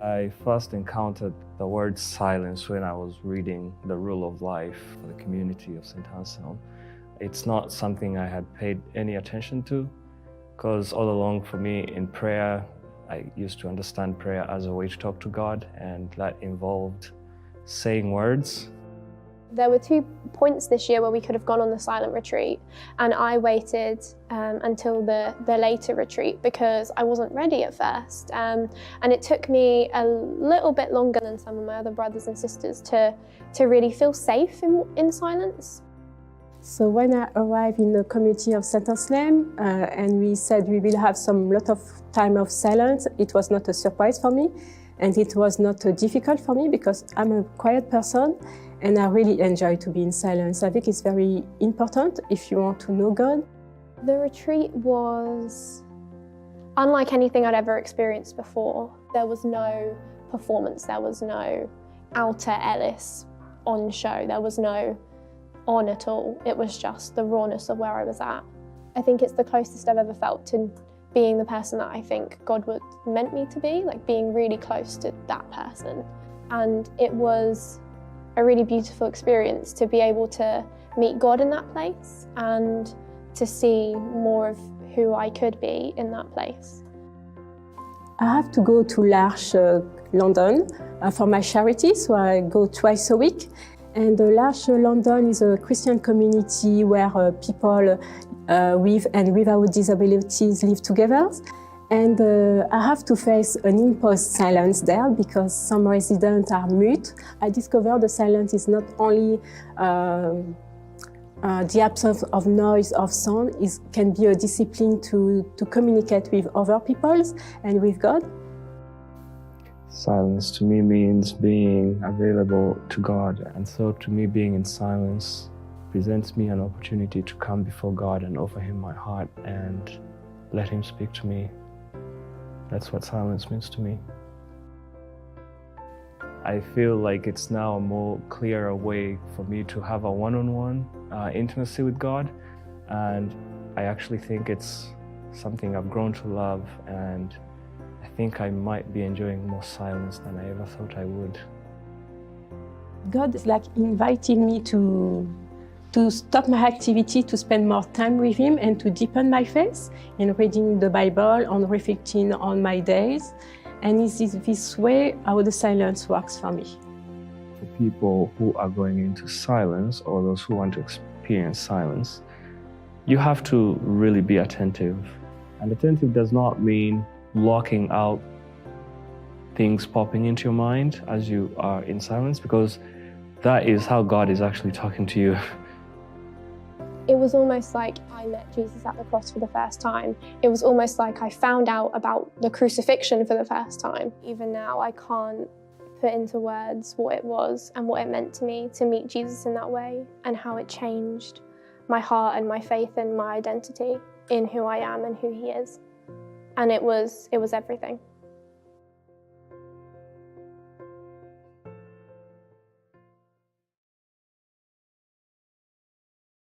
I first encountered the word silence when I was reading The Rule of Life for the community of St. Anselm. It's not something I had paid any attention to, because all along for me in prayer, I used to understand prayer as a way to talk to God, and that involved saying words. There were 2 points this year where we could have gone on the silent retreat, and I waited until the later retreat because I wasn't ready at first. And it took me a little bit longer than some of my other brothers and sisters to really feel safe in silence. So when I arrived in the community of St. Anselm and we said we will have lot of time of silence, it was not a surprise for me, and it was not difficult for me because I'm a quiet person and I really enjoy to be in silence. I think it's very important if you want to know God. The retreat was unlike anything I'd ever experienced before. There was no performance, there was no outer Ellis on show, there was no on at all. It was just the rawness of where I was at. I think it's the closest I've ever felt to being the person that I think God meant me to be, like being really close to that person. And it was a really beautiful experience to be able to meet God in that place and to see more of who I could be in that place. I have to go to L'Arche, London for my charity, so I go twice a week. And L'Arche London is a Christian community where people with and without disabilities live together. And I have to face an imposed silence there because some residents are mute. I discovered the silence is not only the absence of noise, of sound, it can be a discipline to communicate with other people and with God. Silence to me means being available to God, and so to me being in silence presents me an opportunity to come before God and offer Him my heart and let Him speak to me. That's what silence means to me. I feel like it's now a more clearer way for me to have a one-on-one intimacy with God, and I actually think it's something I've grown to love, and I think I might be enjoying more silence than I ever thought I would. God is like inviting me to stop my activity, to spend more time with Him and to deepen my faith in reading the Bible, on reflecting on my days. And it's this way how the silence works for me. For people who are going into silence, or those who want to experience silence, you have to really be attentive. And attentive does not mean blocking out things popping into your mind as you are in silence, because that is how God is actually talking to you. It was almost like I met Jesus at the cross for the first time. It was almost like I found out about the crucifixion for the first time. Even now, I can't put into words what it was and what it meant to me to meet Jesus in that way, and how it changed my heart and my faith and my identity in who I am and who He is. And it was everything.